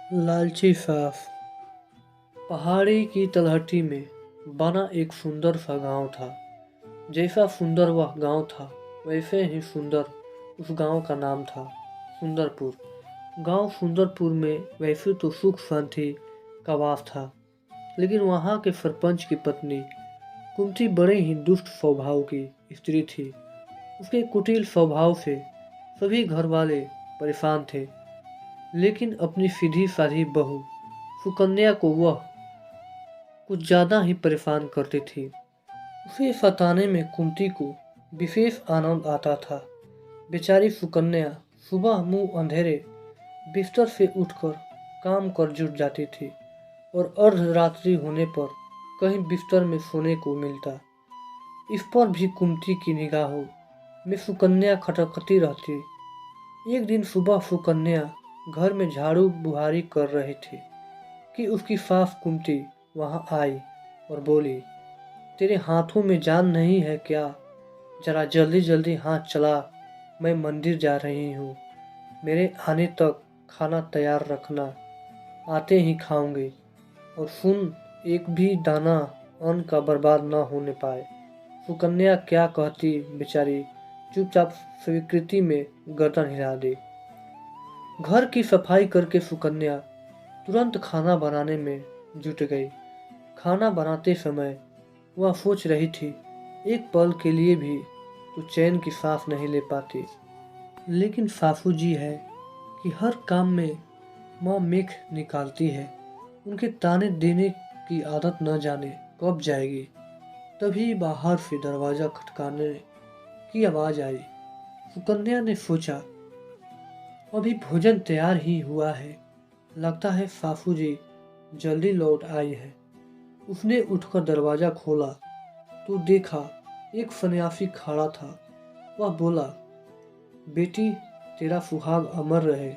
लालची साफ पहाड़ी की तलहटी में बना एक सुंदर सा गांव था। जैसा सुंदर वह गांव था, वैसे ही सुंदर उस गांव का नाम था सुंदरपुर। गांव सुंदरपुर में वैसे तो सुख शांति का वास था, लेकिन वहां के सरपंच की पत्नी कुंती बड़े ही दुष्ट स्वभाव की स्त्री थी। उसके कुटिल स्वभाव से सभी घर वाले परेशान थे, लेकिन अपनी सीधी साधी बहू सुकन्या को वह कुछ ज्यादा ही परेशान करती थी। उसे सताने में कुंती को विशेष आनंद आता था। बेचारी सुकन्या सुबह मुंह अंधेरे बिस्तर से उठकर काम कर जुट जाती थी और अर्धरात्रि होने पर कहीं बिस्तर में सोने को मिलता। इस पर भी कुंती की निगाहों में सुकन्या खटखटी रहती। एक दिन सुबह सुकन्या घर में झाड़ू बुहारी कर रही थी कि उसकी सास कुंती वहां आई और बोली, तेरे हाथों में जान नहीं है क्या? जरा जल्दी जल्दी हाथ चला, मैं मंदिर जा रही हूँ। मेरे आने तक खाना तैयार रखना, आते ही खाऊंगी। और सुन, एक भी दाना अन्न का बर्बाद न होने पाए। सुकन्या क्या कहती बेचारी चुपचाप स्वीकृति में गर्दन हिला दी। घर की सफाई करके सुकन्या तुरंत खाना बनाने में जुट गई। खाना बनाते समय वह सोच रही थी, एक पल के लिए भी तो चैन की सांस नहीं ले पाती। लेकिन सासू जी है कि हर काम में माँ मेख निकालती है, उनके ताने देने की आदत न जाने कब जाएगी। तभी बाहर से दरवाजा खटकाने की आवाज आई। सुकन्या ने सोचा, अभी भोजन तैयार ही हुआ है, लगता है सासू जी जल्दी लौट आई है। उसने उठकर दरवाजा खोला तो देखा एक सन्यासी खड़ा था। वह बोला, बेटी तेरा सुहाग अमर रहे,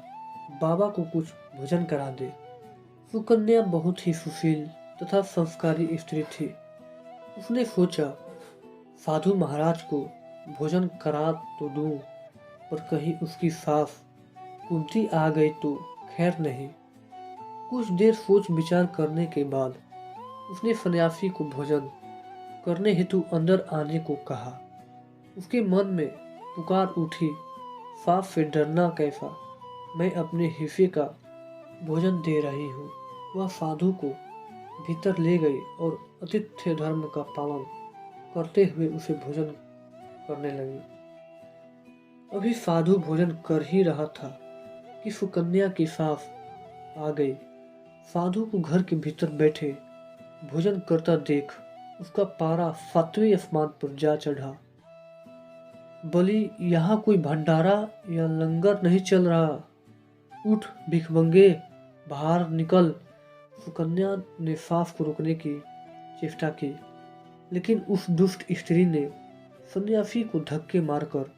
बाबा को कुछ भोजन करा दे। सुकन्या बहुत ही सुशील तथा संस्कारी स्त्री थी। उसने सोचा, साधु महाराज को भोजन करा तो दूं, पर कहीं उसकी सास कुंती आ गई तो खैर नहीं। कुछ देर सोच विचार करने के बाद उसने सन्यासी को भोजन करने हेतु अंदर आने को कहा। उसके मन में पुकार उठी, सास से डरना कैसा, मैं अपने हिस्से का भोजन दे रही हूँ। वह साधु को भीतर ले गई और आतिथ्य धर्म का पालन करते हुए उसे भोजन करने लगी। अभी साधु भोजन कर ही रहा था कि सुकन्या की सास आ गई। साधु को घर के भीतर बैठे भोजन करता देख उसका पारा 7वें आसमान पर जा चढ़ा। बोली, यहाँ कोई भंडारा या लंगर नहीं चल रहा, उठ भिखमंगे, बाहर निकल। सुकन्या ने सास को रोकने की चेष्टा की, लेकिन उस दुष्ट स्त्री ने सन्यासी को धक्के मारकर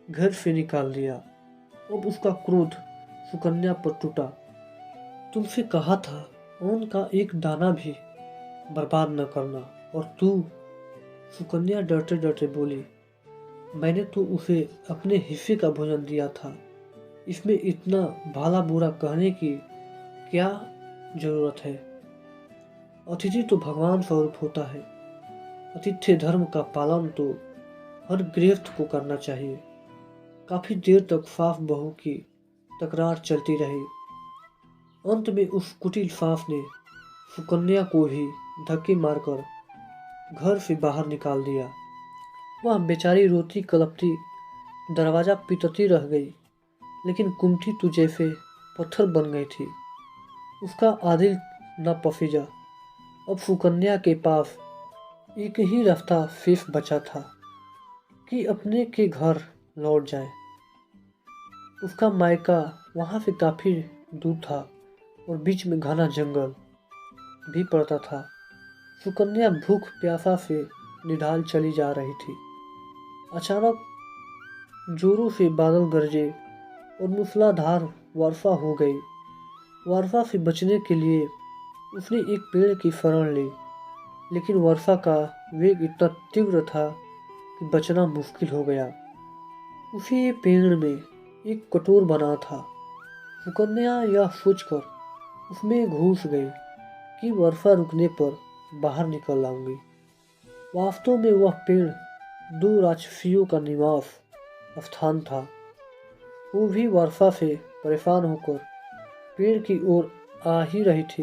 घर से निकाल दिया। अब उसका क्रोध सुकन्या पर टूटा। तुमसे कहा था अन्न का एक दाना भी बर्बाद न करना, और तू? सुकन्या डरते डरते बोली, मैंने तो उसे अपने हिस्से का भोजन दिया था, इसमें इतना भला बुरा कहने की क्या जरूरत है? अतिथि तो भगवान स्वरूप होता है। आतिथ्य धर्म का पालन तो हर गृहस्थ को करना चाहिए। काफी देर तक सास बहू की तकरार चलती रही। अंत में उस कुटिल सास ने सुकन्या को भी धक्के मारकर घर से बाहर निकाल दिया। वह बेचारी रोती कलपती दरवाजा पीटती रह गई, लेकिन कुंती तो जैसे पत्थर बन गई थी। उसका आदिल न पसीजा। अब सुकन्या के पास एक ही रास्ता शेष बचा था कि अपने के घर लौट जाए। उसका मायका वहां से काफी दूर था और बीच में घना जंगल भी पड़ता था। सुकन्या भूख प्यासा से निढाल चली जा रही थी। अचानक जोरों से बादल गरजे और मूसलाधार वर्षा हो गई। वर्षा से बचने के लिए उसने एक पेड़ की शरण ली, लेकिन वर्षा का वेग इतना तीव्र था कि बचना मुश्किल हो गया। उसी पेड़ में एक कटोर बना था। सुकन्या यह सोचकर उसमें घुस गई कि वर्षा रुकने पर बाहर निकल आऊंगी। वास्तव में वह पेड़ दो राक्षसियों का निवास स्थान था। वो भी वर्षा से परेशान होकर पेड़ की ओर आ ही रही थी।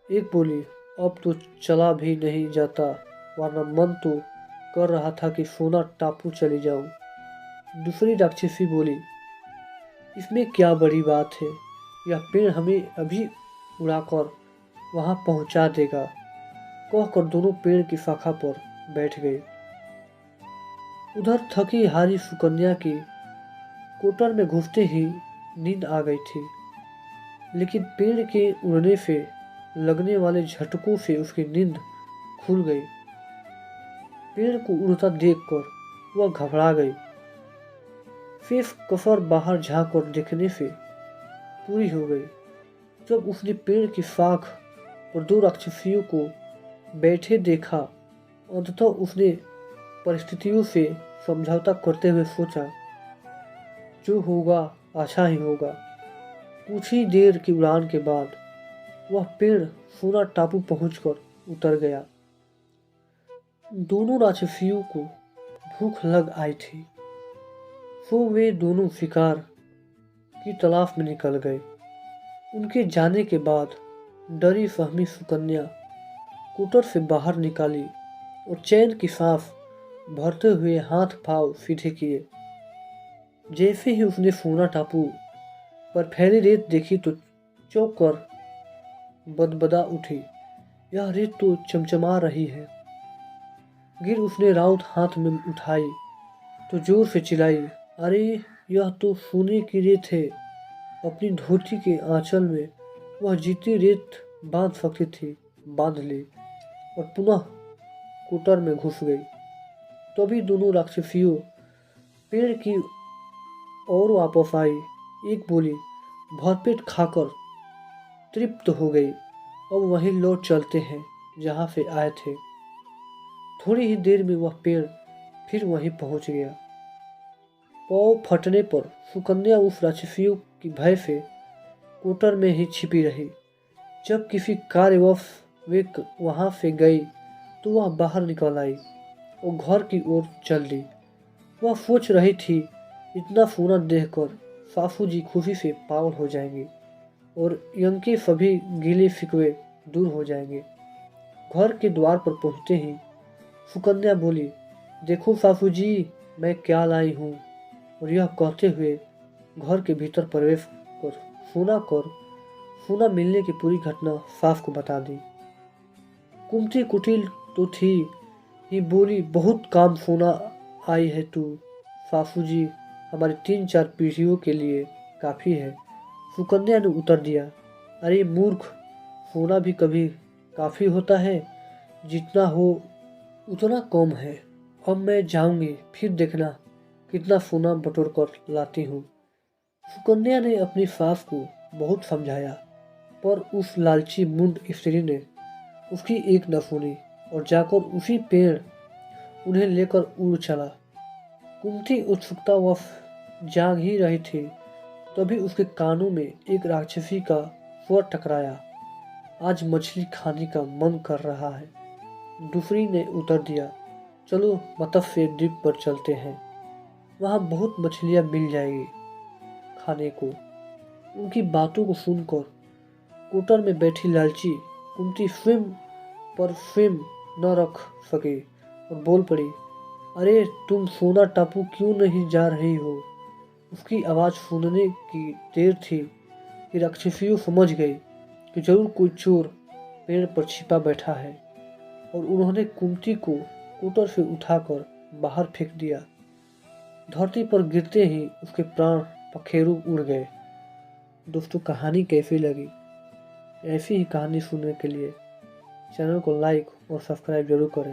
एक बोली, अब तो चला भी नहीं जाता, वरना मन तो कर रहा था कि सोना टापू चली जाऊं। दूसरी राक्षसी बोली, इसमें क्या बड़ी बात है, यह पेड़ हमें अभी उड़ाकर वहां पहुंचा देगा। कहकर दोनों पेड़ की शाखा पर बैठ गए। उधर थकी हारी सुकन्या की कोटर में घुसते ही नींद आ गई थी, लेकिन पेड़ के उड़ने से लगने वाले झटकों से उसकी नींद खुल गई। पेड़ को उड़ता देखकर वह घबरा गई। शेष कसर बाहर झांक कर देखने से पूरी हो गई। जब उसने पेड़ की शाख पर दो राक्षसियों को बैठे देखा, अंततः उसने परिस्थितियों से समझौता करते हुए सोचा, जो होगा अच्छा ही होगा। कुछ ही देर की उड़ान के बाद वह पेड़ सोना टापू पहुंचकर उतर गया। दोनों राक्षसियों को भूख लग आई थी, तो वे दोनों शिकार की तलाश में निकल गए। उनके जाने के बाद डरी सहमी सुकन्या कुटर से बाहर निकाली और चैन की सांस भरते हुए हाथ पांव सीधे किए। जैसे ही उसने सोना टापू पर फैली रेत देखी तो चौंक कर बदबदा उठी। यह रेत तो चमचमा रही है। गिर उसने राउत हाथ में उठाई तो जोर से चिल्लाई, अरे यह तो सोने की रेत है। अपनी धोती के आंचल में वह जितनी रेत बांध सकती थी बांध ली और पुनः कुटर में घुस गई। तभी दोनों राक्षसियों पेड़ की ओर वापस आई। एक बोली, भरपेट खाकर तृप्त हो गई, अब वहीं लौट चलते हैं जहाँ से आए थे। थोड़ी ही देर में वह पेड़ फिर वहीं पहुंच गया। पाँव फटने पर सुकन्या उस राक्षसियों की भय से कोटर में ही छिपी रही। जब किसी कार्यवश वे वहां से गई तो वह बाहर निकल आई और घर की ओर चल दी। वह सोच रही थी, इतना सोना देखकर सासू जी खुशी से पागल हो जाएंगे और यंके सभी गीले शिकवे दूर हो जाएंगे। घर के द्वार पर पहुंचते ही सुकन्या बोली, देखो सासू जी, मैं क्या लाई हूँ। और यह कहते हुए घर के भीतर प्रवेश कर सोना मिलने की पूरी घटना सास को बता दी। कुंती कुटिल तो थी ही, बोली, बहुत काम सोना आई है तू सासू जी, हमारी 3-4 पीढ़ियों के लिए काफ़ी है। सुकन्या ने उत्तर दिया, अरे मूर्ख, सोना भी कभी काफ़ी होता है, जितना हो उतना कम है। अब मैं जाऊंगी, फिर देखना कितना सोना बटोर कर लाती हूँ। सुकन्या ने अपनी सास को बहुत समझाया, पर उस लालची मुंड स्त्री ने उसकी एक न सुनी और जाकर उसी पेड़ उन्हें लेकर उड़ चला। कुंती उत्सुकतावश जाग ही रही थी, तभी उसके कानों में एक राक्षसी का स्वर टकराया, आज मछली खाने का मन कर रहा है। दूसरी ने उत्तर दिया, चलो मत्स्य द्वीप पर चलते हैं, वहाँ बहुत मछलियाँ मिल जाएगी खाने को। उनकी बातों को सुनकर कोटर में बैठी लालची कुंती स्वयं पर स्वयं न रख सके और बोल पड़ी, अरे तुम सोना टापू क्यों नहीं जा रही हो। उसकी आवाज़ सुनने की देर थी कि राक्षसियों समझ गई कि जरूर कोई चोर पेड़ पर छिपा बैठा है और उन्होंने कुंती को कोटर से उठाकर बाहर फेंक दिया। धरती पर गिरते ही उसके प्राण पखेरु उड़ गए। दोस्तों, कहानी कैसी लगी? ऐसी ही कहानी सुनने के लिए चैनल को लाइक और सब्सक्राइब जरूर करें।